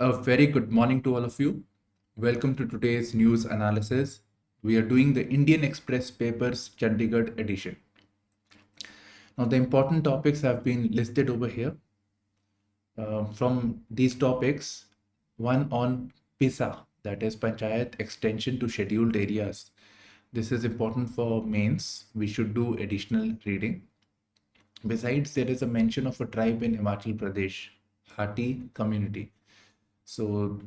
A very good morning to all of you. Welcome to today's news analysis. We are doing the Indian Express papers Chandigarh edition. Now, the important topics have been listed over here. From these topics, one on PISA, that is Panchayat Extension to Scheduled Areas. This is important for mains. We should do additional reading. Besides, there is a mention of a tribe in Himachal Pradesh, Hati community. So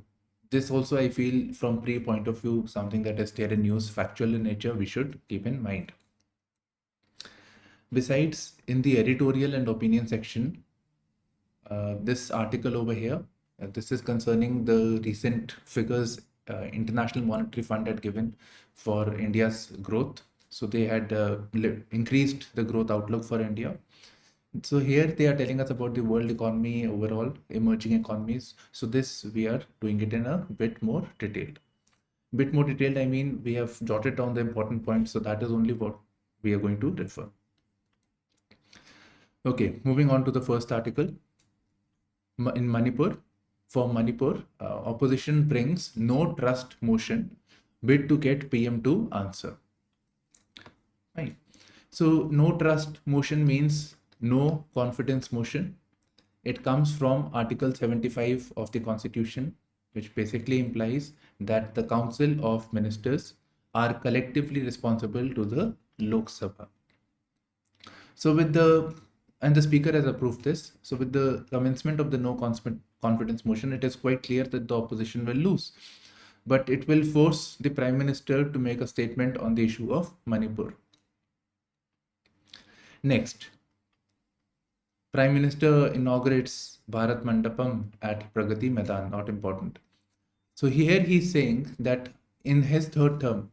this also I feel from point of view, something that is there in news, factual in nature, we should keep in mind. Besides, in the editorial and opinion section, this article over here, this is concerning the recent figures International Monetary Fund had given for India's growth. So they had increased the growth outlook for India. So here they are telling us about the world economy overall, emerging economies. So this we are doing it in a bit more detailed. Bit more detailed, I mean, we have jotted down the important points. So that is only what we are going to refer. Okay, moving on to the first article. In Manipur, for Manipur, opposition brings no trust motion, bid to get PM to answer. Right. So no trust motion means no confidence motion. It comes from Article 75 of the Constitution, which basically implies that the Council of Ministers are collectively responsible to the Lok Sabha. So with the Speaker has approved this. So with the commencement of the no confidence motion, it is quite clear that the opposition will lose. But it will force the Prime Minister to make a statement on the issue of Manipur. Next, Prime Minister inaugurates Bharat Mandapam at Pragati Maidan, not important. So here he's saying that in his third term,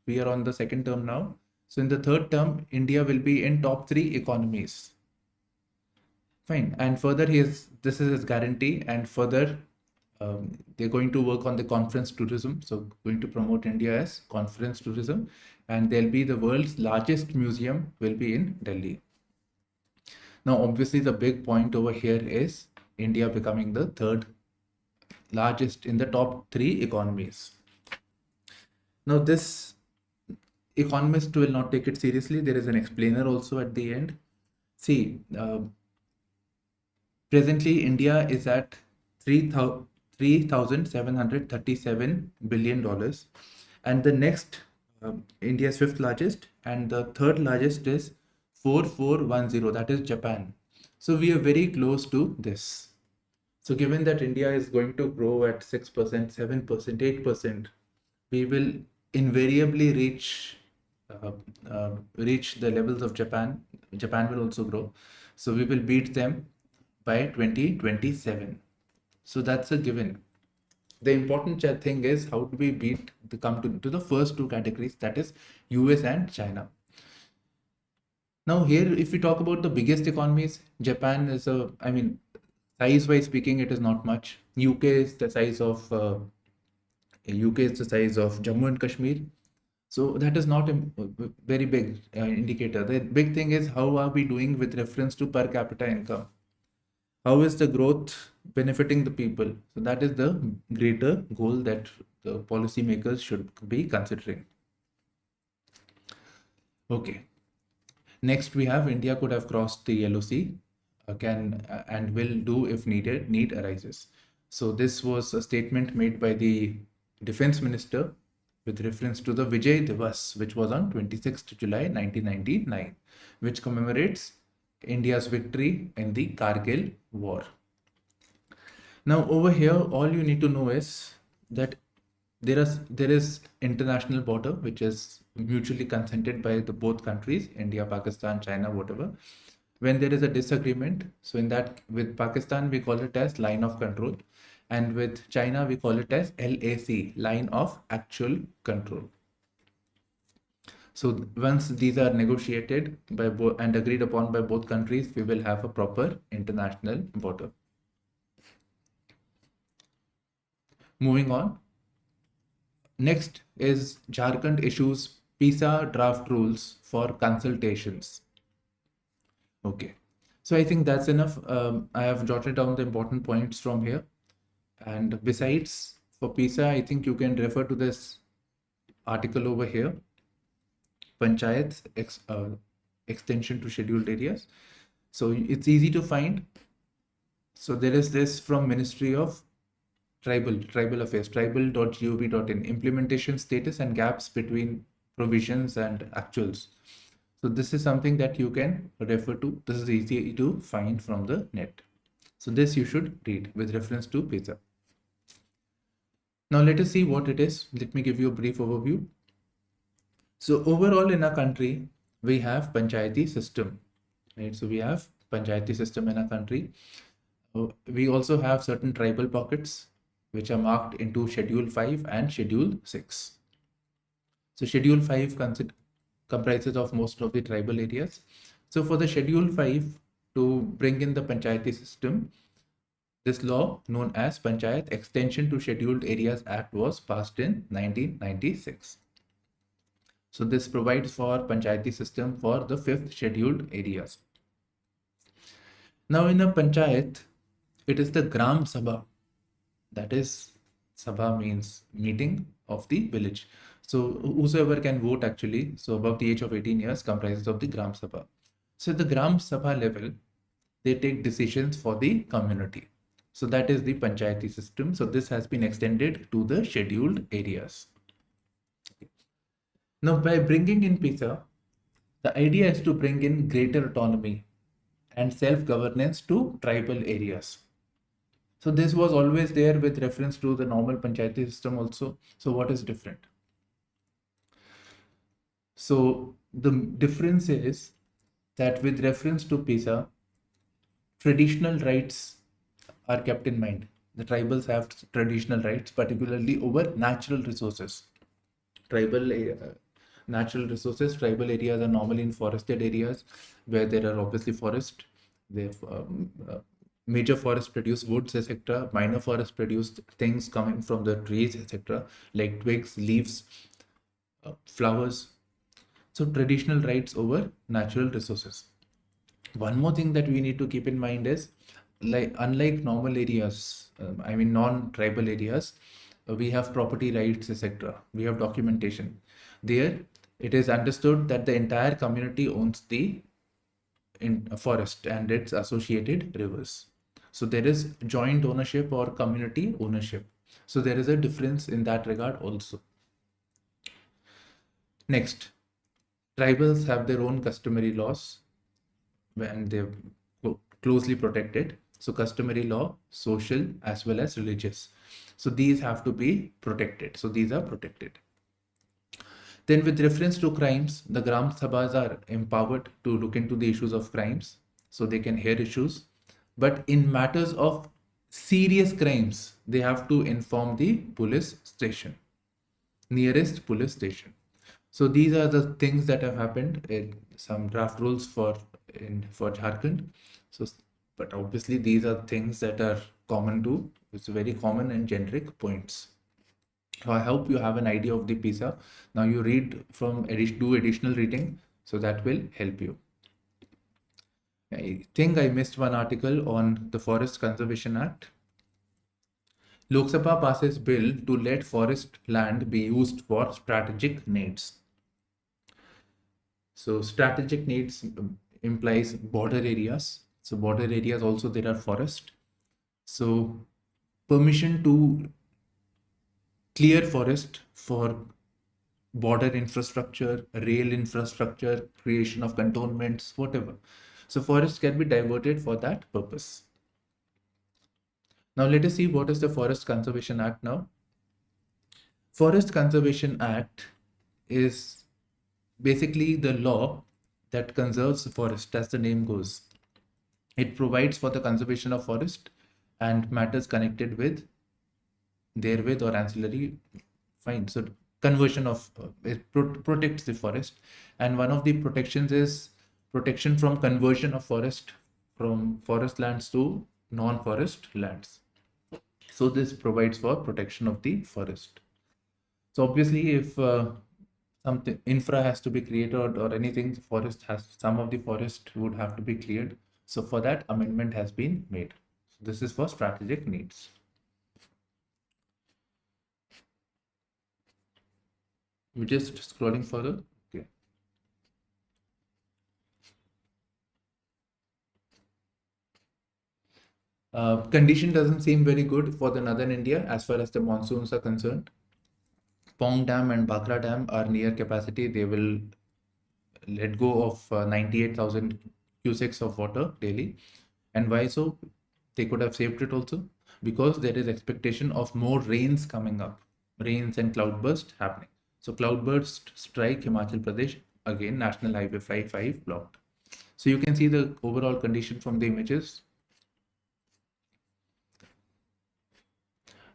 we are on the second term now. So in the third term, India will be in top 3 economies. Fine. And further, this is his guarantee. And further, they're going to work on the conference tourism. So going to promote India as conference tourism. And there'll be the world's largest museum will be in Delhi. Now, obviously, the big point over here is India becoming the third largest in the top 3 economies. Now, this economist will not take it seriously. There is an explainer also at the end. See, presently, India is at $3,737 billion. And the next, India is 5th largest. And the third largest is 4410, that is Japan. So we are very close to this. So given that India is going to grow at 6%, 7%, 8%, we will invariably reach the levels of Japan. Japan will also grow. So we will beat them by 2027. So that's a given. The important thing is how do we come to the first 2 categories, that is US and China. Now here, if we talk about the biggest economies, Japan is size-wise speaking, it is not much. UK is the size of Jammu and Kashmir. So that is not a very big indicator. The big thing is how are we doing with reference to per capita income? How is the growth benefiting the people? So that is the greater goal that the policymakers should be considering. Okay. Next, we have India could have crossed the yellow sea, and will do if need arises. So this was a statement made by the defense minister with reference to the Vijay Divas, which was on 26th July 1999, which commemorates India's victory in the Kargil war. Now over here, all you need to know is that there is international border, which is mutually consented by the both countries, India, Pakistan, China, whatever. When there is a disagreement, so in that, with Pakistan, we call it as line of control. And with China, we call it as LAC, line of actual control. So once these are negotiated by both and agreed upon by both countries, we will have a proper international border. Moving on. Next is Jharkhand issues PISA draft rules for consultations. Okay, so I think that's enough. I have jotted down the important points from here. And besides, for PISA, I think you can refer to this article over here, Panchayats extension to scheduled areas. So it's easy to find. So there is this from Ministry of Tribal Affairs, tribal.gov.in, implementation status and gaps between provisions and actuals. So this is something that you can refer to. This is easy to find from the net. So this you should read with reference to PISA. Now let us see what it is. Let me give you a brief overview. So overall in our country, we have Panchayati system, right? So we have Panchayati system in our country. We also have certain tribal pockets which are marked into Schedule 5 and Schedule 6. So Schedule 5 comprises of most of the tribal areas. So for the Schedule 5 to bring in the Panchayati system, this law known as Panchayat Extension to Scheduled Areas Act was passed in 1996. So this provides for Panchayati system for the 5th scheduled areas. Now in a Panchayat, it is the Gram Sabha, that is, Sabha means meeting of the village. So whosoever can vote actually, so above the age of 18 years, comprises of the Gram Sabha. So at the Gram Sabha level, they take decisions for the community. So that is the Panchayati system. So this has been extended to the scheduled areas. Now by bringing in PISA, the idea is to bring in greater autonomy and self-governance to tribal areas. So this was always there with reference to the normal Panchayati system also. So what is different? So the difference is that with reference to PISA, traditional rights are kept in mind. The tribals have traditional rights, particularly over natural resources. Natural resources, tribal areas are normally in forested areas where there are obviously forests. Major forests produce woods, etc. Minor forests produce things coming from the trees, etc., like twigs, leaves, flowers. So traditional rights over natural resources. One more thing that we need to keep in mind is, like unlike normal areas, non-tribal areas, we have property rights, etc. We have documentation. There, it is understood that the entire community owns the forest and its associated rivers. So there is joint ownership or community ownership. So there is a difference in that regard also. Next, tribals have their own customary laws and they're closely protected. So customary law, social as well as religious. So these have to be protected. So these are protected. Then with reference to crimes, the Gram Sabhas are empowered to look into the issues of crimes. So they can hear issues. But in matters of serious crimes, they have to inform the police station, nearest police station. So these are the things that have happened in some draft rules for Jharkhand. So, but obviously these are things that are common to, it's very common and generic points. So I hope you have an idea of the PISA. Now you read from do additional reading, so that will help you. I think I missed one article on the Forest Conservation Act. Lok Sabha passes bill to let forest land be used for strategic needs. So strategic needs implies border areas. So border areas also there are forest. So permission to clear forest for border infrastructure, rail infrastructure, creation of cantonments, whatever. So forests can be diverted for that purpose. Now let us see what is the Forest Conservation Act now. Forest Conservation Act is basically the law that conserves the forest, as the name goes. It provides for the conservation of forest and matters connected with therewith or ancillary. Fine. So conversion of it protects the forest, and one of the protections is protection from conversion of forest from forest lands to non-forest lands. So this provides for protection of the forest. So obviously, if something infra has to be created or anything, some of the forest would have to be cleared. So for that, amendment has been made. So this is for strategic needs. We're just scrolling further. Okay. Condition doesn't seem very good for the northern India as far as the monsoons are concerned. Pong Dam and Bhakra Dam are near capacity. They will let go of 98,000 cusecs of water daily. And why so? They could have saved it also because there is expectation of more rains coming up, rains and cloudburst happening. So cloudburst strike Himachal Pradesh, again National Highway 55 blocked. So you can see the overall condition from the images.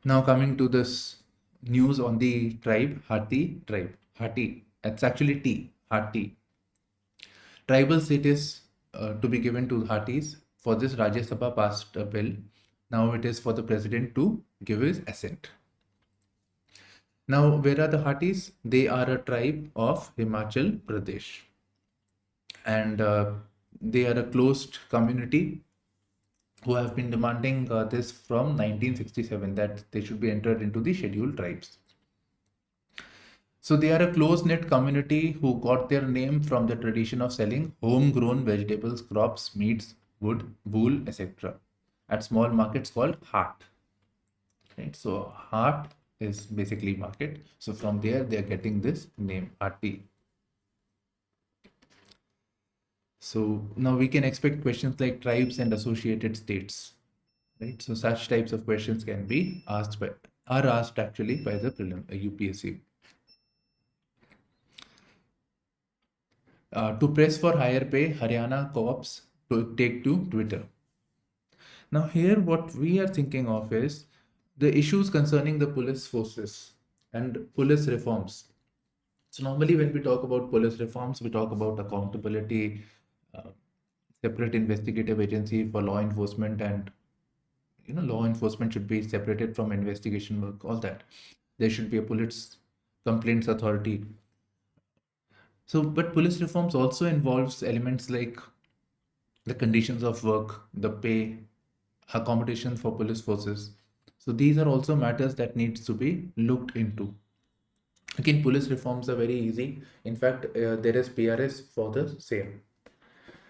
Now coming to this news on the tribe, Hati tribe. Hati, it's actually T, Hati. Tribal status to be given to Hatis. For this, Rajya Sabha passed a bill. Now it is for the president to give his assent. Now, where are the Hatis? They are a tribe of Himachal Pradesh. And they are a closed community who have been demanding this from 1967 that they should be entered into the scheduled tribes. So they are a close-knit community who got their name from the tradition of selling homegrown vegetables, crops, meats, wood, wool, etc. at small markets called Hart. Right? So Hart is basically market. So from there they are getting this name Hati. So now we can expect questions like tribes and associated states. Right? So such types of questions can be asked by are asked actually by the prelim UPSC. To press for higher pay, Haryana co-ops to take to Twitter. Now here what we are thinking of is the issues concerning the police forces and police reforms. So normally when we talk about police reforms, we talk about accountability, uh, separate investigative agency for law enforcement, and law enforcement should be separated from investigation work, all that. There should be a police complaints authority. So, but police reforms also involves elements like the conditions of work, the pay, accommodation for police forces. So these are also matters that needs to be looked into. Again, police reforms are very easy. In fact, there is PRS for the same.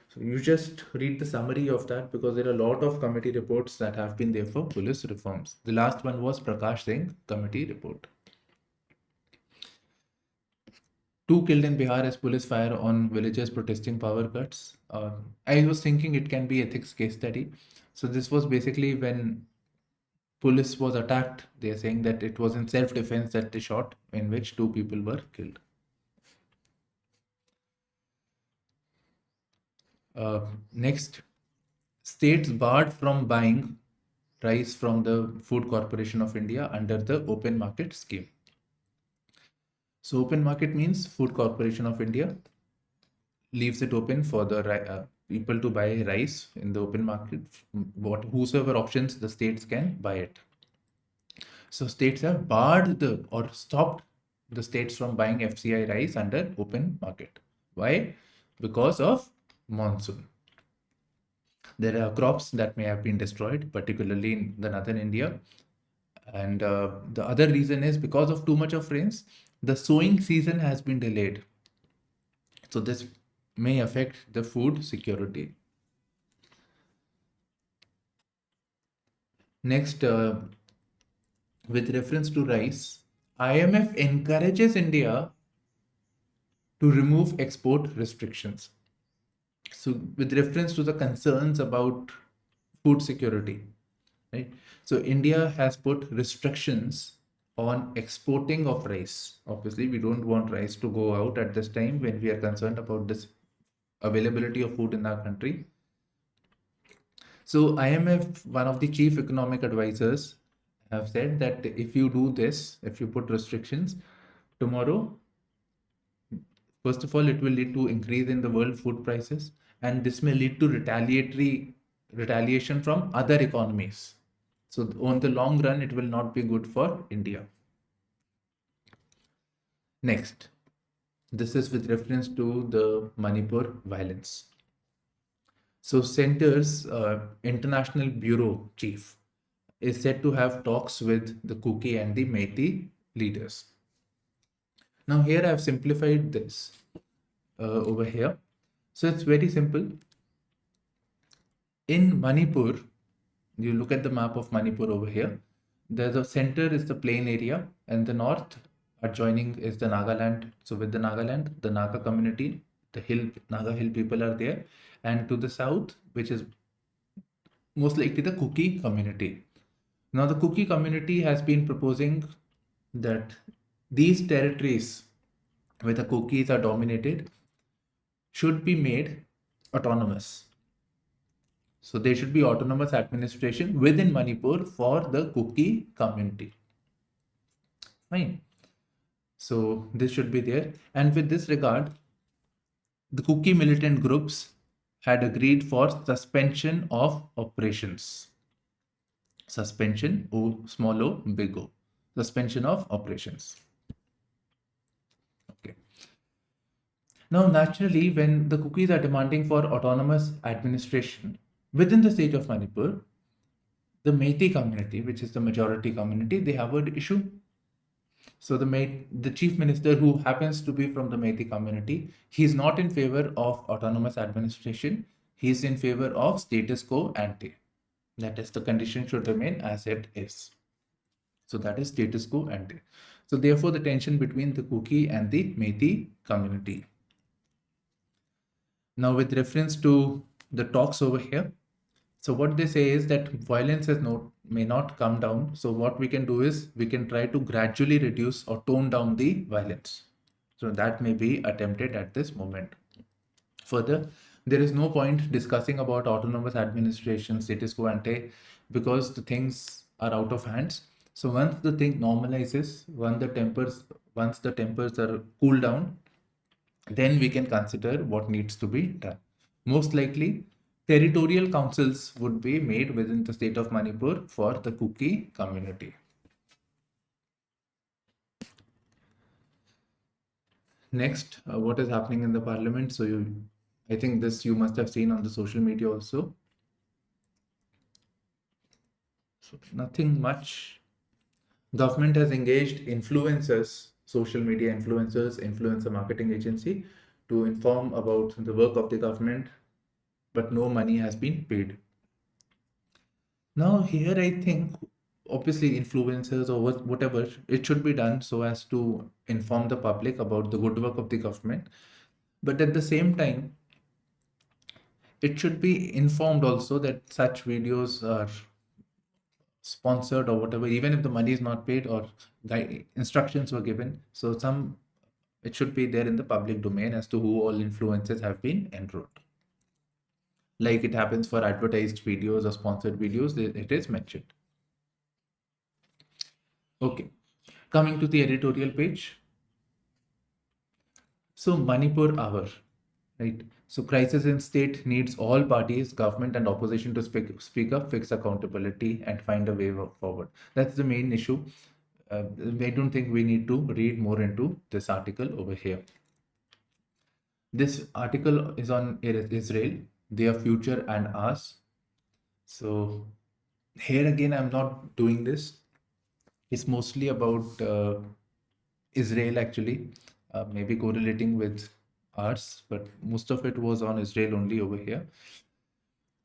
So you just read the summary of that because there are a lot of committee reports that have been there for police reforms. The last one was Prakash Singh committee report. 2 killed in Bihar as police fire on villagers protesting power cuts. I was thinking it can be ethics case study. So this was basically when police was attacked. They are saying that it was in self-defense that they shot, in which 2 people were killed. Next, states barred from buying rice from the Food Corporation of India under the open market scheme. So open market means Food Corporation of India leaves it open for the people to buy rice in the open market. Whosoever options, the states can buy it. So states have barred or stopped the states from buying FCI rice under open market. Why? Because of monsoon. There are crops that may have been destroyed, particularly in the northern India. And the other reason is because of too much of rains, the sowing season has been delayed. So this may affect the food security. Next, with reference to rice, IMF encourages India to remove export restrictions. So with reference to the concerns about food security, right? So India has put restrictions on exporting of rice. Obviously, we don't want rice to go out at this time when we are concerned about this availability of food in our country. So IMF, one of the chief economic advisors, have said that if you do this, if you put restrictions, tomorrow, first of all, it will lead to increase in the world food prices, and this may lead to retaliation from other economies. So on the long run, it will not be good for India. Next, this is with reference to the Manipur violence. So Centre's International Bureau Chief is said to have talks with the Kuki and the Meitei leaders. Now here I have simplified this over here. So it's very simple. In Manipur, you look at the map of Manipur over here. The center is the plain area, and the north adjoining is the Nagaland. So with the Nagaland, the Naga community, the hill Naga hill people are there, and to the south, which is most likely the Kuki community. Now the Kuki community has been proposing that these territories where the Kukis are dominated should be made autonomous. So there should be autonomous administration within Manipur for the Kuki community. Fine. So this should be there. And with this regard, the Kuki militant groups had agreed for suspension of operations. Suspension, O, small o, big O. Suspension of operations. Okay. Now, naturally, when the Kukis are demanding for autonomous administration within the state of Manipur, the Meitei community, which is the majority community, they have an issue. So the chief minister, who happens to be from the Meitei community, he is not in favor of autonomous administration. He is in favor of status quo ante. That is, the condition should remain as it is. So that is status quo ante. So therefore, the tension between the Kuki and the Meitei community. Now, with reference to the talks over here, so what they say is that violence may not come down. So what we can do is we can try to gradually reduce or tone down the violence. So that may be attempted at this moment. Further, there is no point discussing about autonomous administration, status quo ante, because the things are out of hands. So once the thing normalizes, once the tempers are cooled down, then we can consider what needs to be done. Most likely, territorial councils would be made within the state of Manipur for the Kuki community. Next, what is happening in the parliament? So I think this you must have seen on the social media also. So nothing much. Government has engaged influencers, social media influencers, influencer marketing agency to inform about the work of the government, but no money has been paid. Now here I think obviously influencers or whatever, it should be done so as to inform the public about the good work of the government. But at the same time, it should be informed also that such videos are sponsored or whatever, even if the money is not paid or instructions were given. So it should be there in the public domain as to who all influencers have been enrolled. Like it happens for advertised videos or sponsored videos, it is mentioned. Okay, coming to the editorial page. So Manipur hour, right? So crisis in state needs all parties, government and opposition to speak up, fix accountability and find a way forward. That's the main issue. I don't think we need to read more into this article over here. This article is on Israel, their future and ours. So here again, I'm not doing this. It's mostly about Israel actually, maybe correlating with ours, but most of it was on Israel only over here.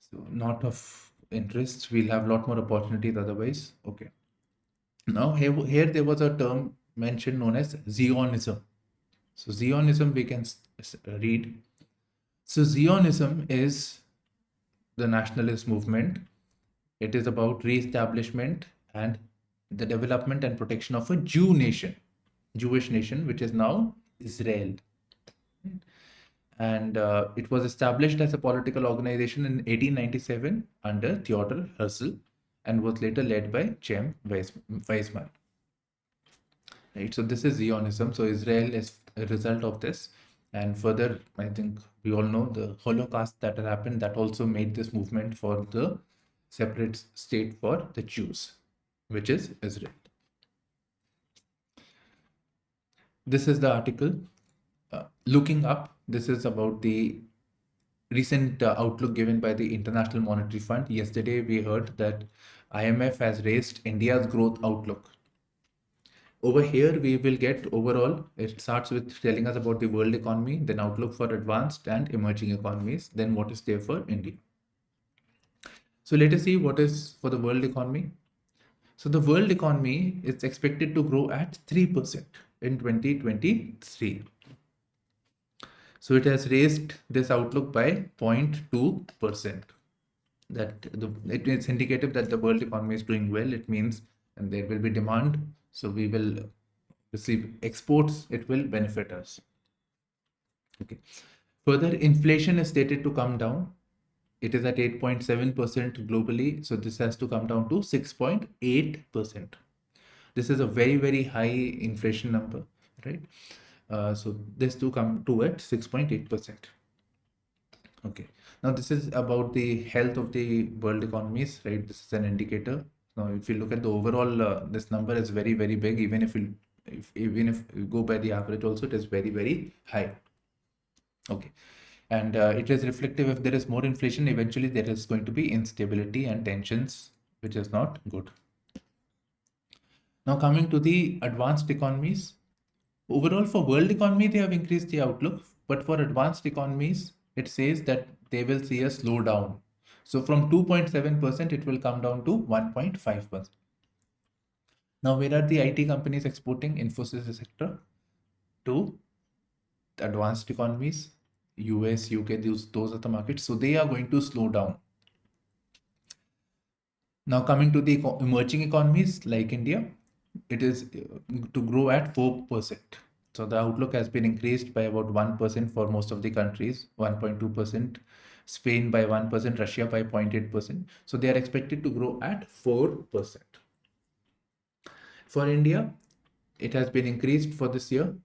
So not of interest. We'll have a lot more opportunities otherwise. Okay. Now here there was a term mentioned known as Zionism. So Zionism we can read. So Zionism is the nationalist movement. It is about re-establishment and the development and protection of a Jewish nation, which is now Israel. And it was established as a political organization in 1897 under Theodor Herzl and was later led by Chaim Weizmann. Right, so this is Zionism. So Israel is a result of this. And further, I think we all know the Holocaust that happened, that also made this movement for the separate state for the Jews, which is Israel. This is the article. Looking up, this is about the recent outlook given by the International Monetary Fund. Yesterday, we heard that IMF has raised India's growth outlook. Over here, we will get overall, it starts with telling us about the world economy, then outlook for advanced and emerging economies, then what is there for India. So let us see what is for the world economy. So the world economy is expected to grow at 3% in 2023. So it has raised this outlook by 0.2%. It is indicative that the world economy is doing well. It means and there will be demand. So we will receive exports. It will benefit us. Okay. Further, inflation is stated to come down. It is at 8.7% globally. So this has to come down to 6.8%. This is a very, very high inflation number, right? So this to come to at 6.8%. Okay. Now this is about the health of the world economies, right? This is an indicator. Now, if you look at the overall, this number is very, very big. Even if you go by the average, also it is very, very high. Okay. And it is reflective. If there is more inflation, eventually there is going to be instability and tensions, which is not good. Now coming to the advanced economies, overall for world economy, they have increased the outlook, but for advanced economies, it says that they will see a slowdown. So from 2.7%, it will come down to 1.5%. Now, where are the IT companies exporting? Infosys, etc. to advanced economies, US, UK, those are the markets. So they are going to slow down. Now coming to the emerging economies like India, it is to grow at 4%. So the outlook has been increased by about 1% for most of the countries, 1.2%, Spain by 1%, Russia by 0.8%. So they are expected to grow at 4%. For India, it has been increased for this year,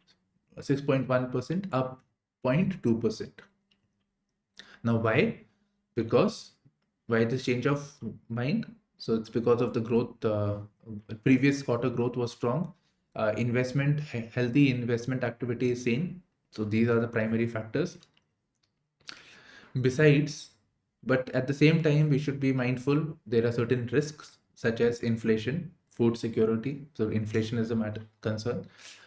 6.1%, up 0.2%. Now why? Because why this change of mind? So it's because of the growth. Previous quarter growth was strong. Healthy investment activity is seen. So these are the primary factors. Besides, but at the same time, we should be mindful. There are certain risks such as inflation, food security. So inflation is a matter concern.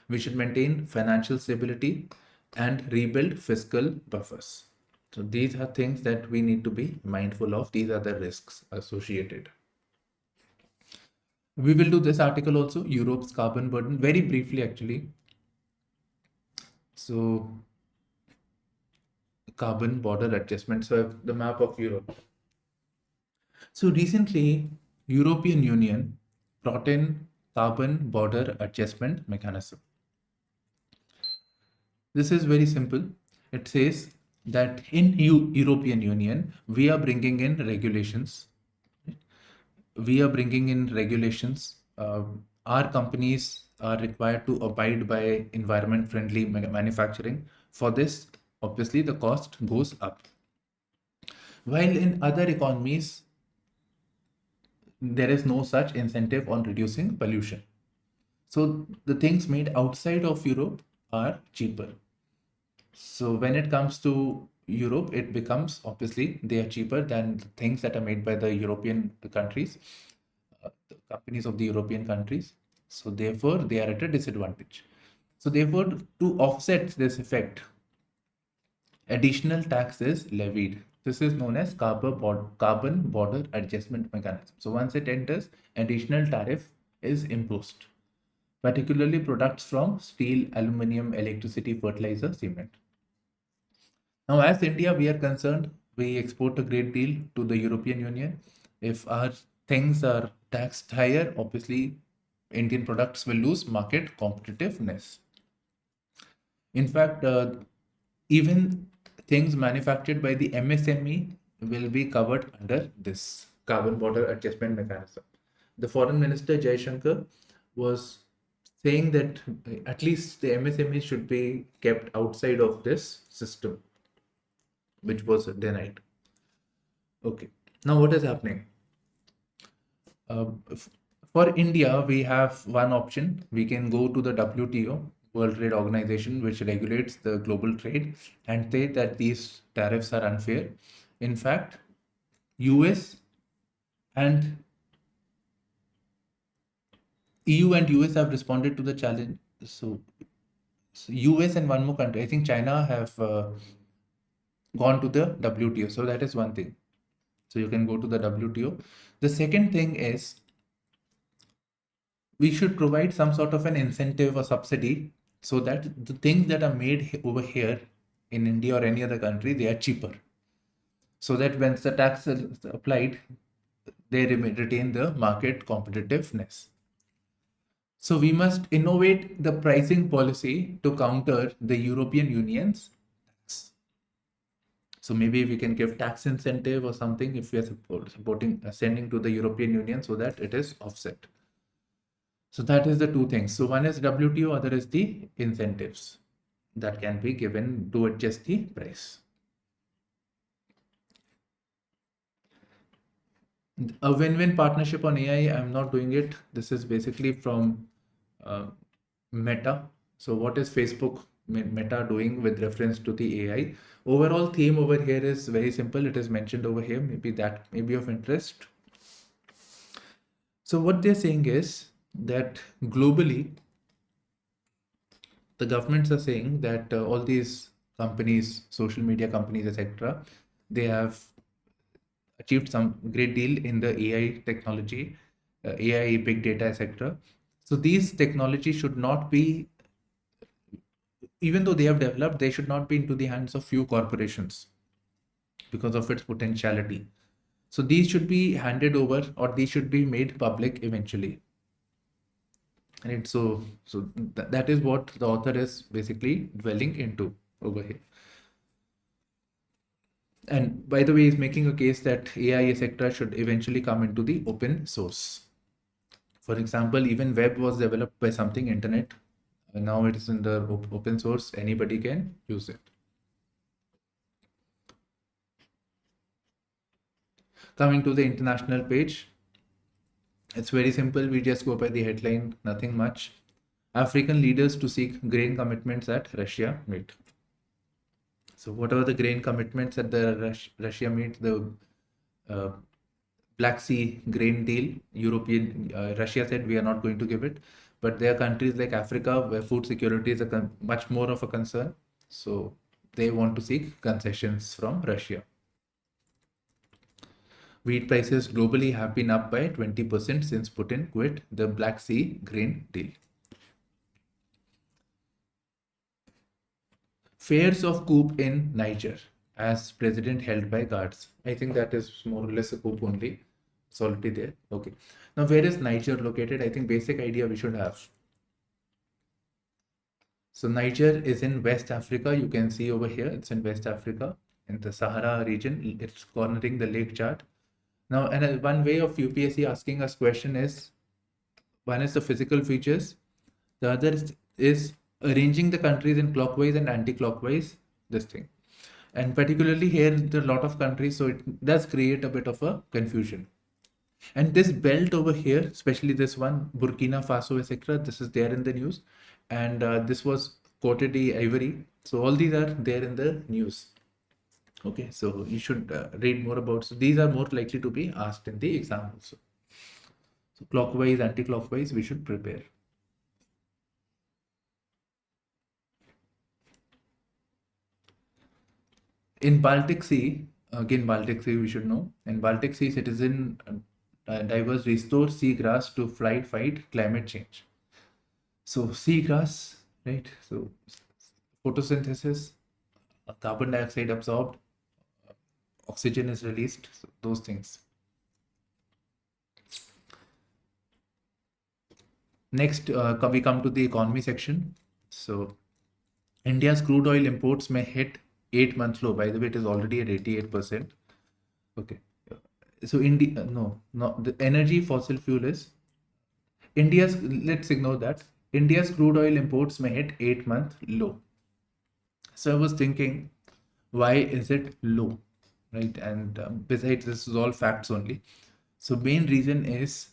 We should maintain financial stability and rebuild fiscal buffers. So these are things that we need to be mindful of. These are the risks associated. We will do this article also, Europe's carbon burden, very briefly actually. So carbon border adjustment. So I have the map of Europe. So recently, European Union brought in carbon border adjustment mechanism. This is very simple. It says that in European Union, we are bringing in regulations. Our companies are required to abide by environment-friendly manufacturing. For this, obviously, the cost goes up. While in other economies, there is no such incentive on reducing pollution. So the things made outside of Europe are cheaper. So when it comes to Europe, it becomes obviously they are cheaper than things that are made by the European countries, the companies of the European countries. So therefore, they are at a disadvantage. So therefore, to offset this effect, additional tax is levied. This is known as carbon border adjustment mechanism. So once it enters, additional tariff is imposed, particularly products from steel, aluminium, electricity, fertilizer, cement. Now, as India, we are concerned, we export a great deal to the European Union. If our things are taxed higher, obviously, Indian products will lose market competitiveness. In fact, even things manufactured by the MSME will be covered under this carbon border adjustment mechanism. The foreign minister Jaishankar was saying that at least the MSME should be kept outside of this system, which was denied. Okay, now what is happening? For India, we have one option. We can go to the WTO, World Trade Organization, which regulates the global trade, and say that these tariffs are unfair. In fact, US and EU and US have responded to the challenge. So US and one more country, I think China, have gone to the WTO. So that is one thing. So you can go to the WTO. The second thing is we should provide some sort of an incentive or subsidy so that the things that are made over here in India or any other country, they are cheaper. So that when the tax is applied, they retain the market competitiveness. So we must innovate the pricing policy to counter the European Union's tax. So maybe we can give tax incentive or something if we are supporting sending to the European Union so that it is offset. So that is the two things. So one is WTO, other is the incentives that can be given to adjust the price. A win-win partnership on AI, I'm not doing it. This is basically from Meta. So what is Facebook Meta doing with reference to the AI? Overall theme over here is very simple. It is mentioned over here. Maybe that may be of interest. So what they're saying is that globally, the governments are saying that all these companies, social media companies, etc., they have achieved some great deal in the AI technology, AI, big data, etc. So these technologies should not be, even though they have developed, they should not be into the hands of few corporations because of its potentiality. So these should be handed over or these should be made public eventually. Right. So that is what the author is basically dwelling into over here. And by the way, he's making a case that AI, etc., should eventually come into the open source. For example, even web was developed by something internet. And now it is in the open source. Anybody can use it. Coming to the international page, it's very simple. We just go by the headline, nothing much. African leaders to seek grain commitments at Russia meet. So whatever the grain commitments that the Russia made, the Black Sea grain deal, Russia said we are not going to give it. But there are countries like Africa where food security is much more of a concern. So they want to seek concessions from Russia. Wheat prices globally have been up by 20% since Putin quit the Black Sea grain deal. Fears of coup in Niger as president held by guards. I think that is more or less a coup only. It's already there. Okay. Now, where is Niger located? I think basic idea we should have. So Niger is in West Africa. You can see over here, it's in West Africa in the Sahara region. It's cornering the Lake Chad. Now, and one way of UPSC asking us question is, one is the physical features. The other is arranging the countries in clockwise and anti-clockwise, this thing. And particularly here, there are a lot of countries, so it does create a bit of a confusion. And this belt over here, especially this one, Burkina Faso, etc., this is there in the news. And this was Cote d'Ivoire. So all these are there in the news. Okay, so you should read more about. So these are more likely to be asked in the exam also. So clockwise, anti-clockwise, we should prepare. In Baltic Sea, again Baltic Sea we should know. In Baltic Sea, citizen divers restore seagrass to fight climate change. So seagrass, right? So photosynthesis, carbon dioxide absorbed, oxygen is released. So those things. Next, we come to the economy section. So India's crude oil imports may hit 8-month low. By the way, it is already at 88%. Okay. So India, no, the energy fossil fuel is India's, let's ignore that. India's crude oil imports may hit 8-month low. So I was thinking, why is it low, right? And besides, this is all facts only. So main reason is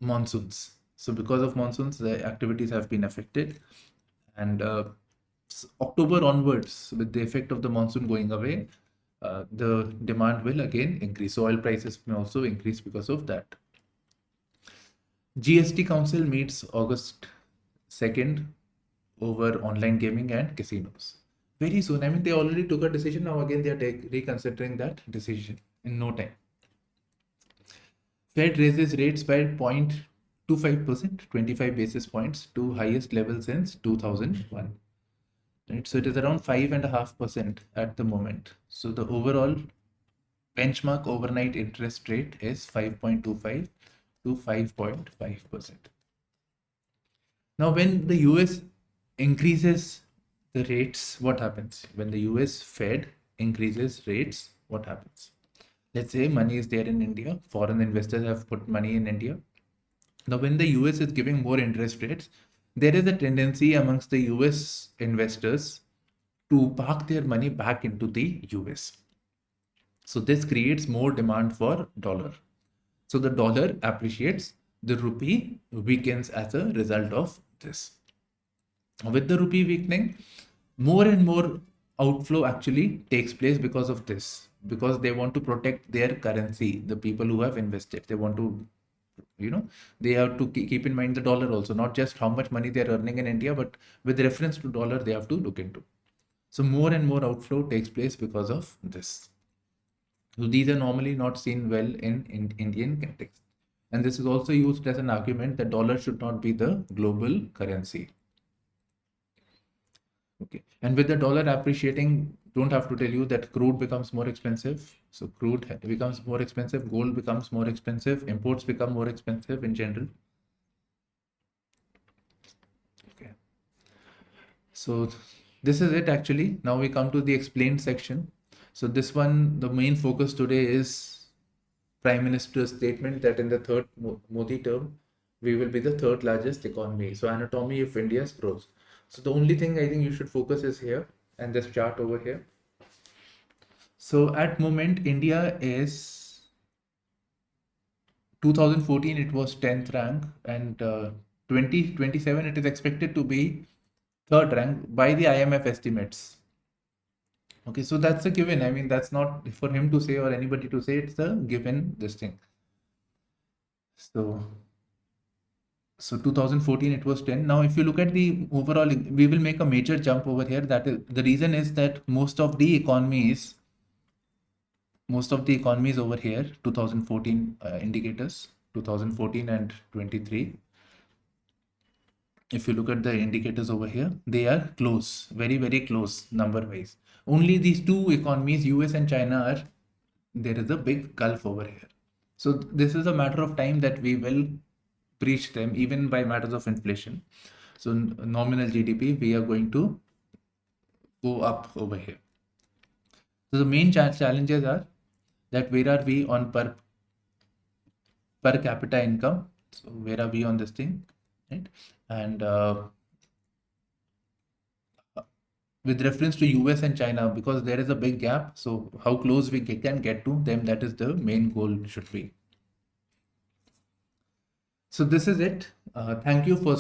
monsoons. So because of monsoons, the activities have been affected. And October onwards, with the effect of the monsoon going away, the demand will again increase. So oil prices may also increase because of that. GST Council meets August 2nd over online gaming and casinos. Very soon. I mean, they already took a decision. Now again, they are reconsidering that decision in no time. Fed raises rates by 0.25%, 25 basis points to highest level since 2001. Right? So it is around 5.5% at the moment. So the overall benchmark overnight interest rate is 5.25 to 5.5%. Now, when the US increases the rates, what happens? When the US Fed increases rates, what happens? Let's say money is there in India, foreign investors have put money in India. Now, when the US is giving more interest rates, there is a tendency amongst the US investors to park their money back into the US. So this creates more demand for dollar. So the dollar appreciates, the rupee weakens as a result of this. With the rupee weakening, more and more outflow actually takes place because of this, because they want to protect their currency. The people who have invested, they want to, they have to keep in mind the dollar also, not just how much money they're earning in India, but with reference to dollar, they have to look into. So more and more outflow takes place because of this. So these are normally not seen well in Indian context. And this is also used as an argument that dollar should not be the global currency. Okay. And with the dollar appreciating, don't have to tell you that crude becomes more expensive. So crude becomes more expensive, gold becomes more expensive, imports become more expensive in general. Okay. So this is it actually. Now we come to the explained section. So this one, the main focus today is Prime Minister's statement that in the third Modi term, we will be the third largest economy. So anatomy of India's growth. So the only thing I think you should focus is here and this chart over here. So at moment, India is 2014, it was 10th rank, and 2027, it is expected to be third rank by the IMF estimates. Okay, so that's a given. I mean, that's not for him to say or anybody to say, it's a given, this thing. So 2014 it was 10. Now if you look at the overall, we will make a major jump over here. That is, the reason is that most of the economies over here, 2014 indicators, 2014 and 23, if you look at the indicators over here, they are close, very, very close number wise. Only these two economies, US and China, are, there is a big gulf over here. So this is a matter of time that we will breach them, even by matters of inflation. So nominal GDP, we are going to go up over here. So the main challenges are that where are we on per capita income? So where are we on this thing, right? And with reference to US and China, because there is a big gap, so how close we can get to them, that is the main goal should be. So this is it. Thank you for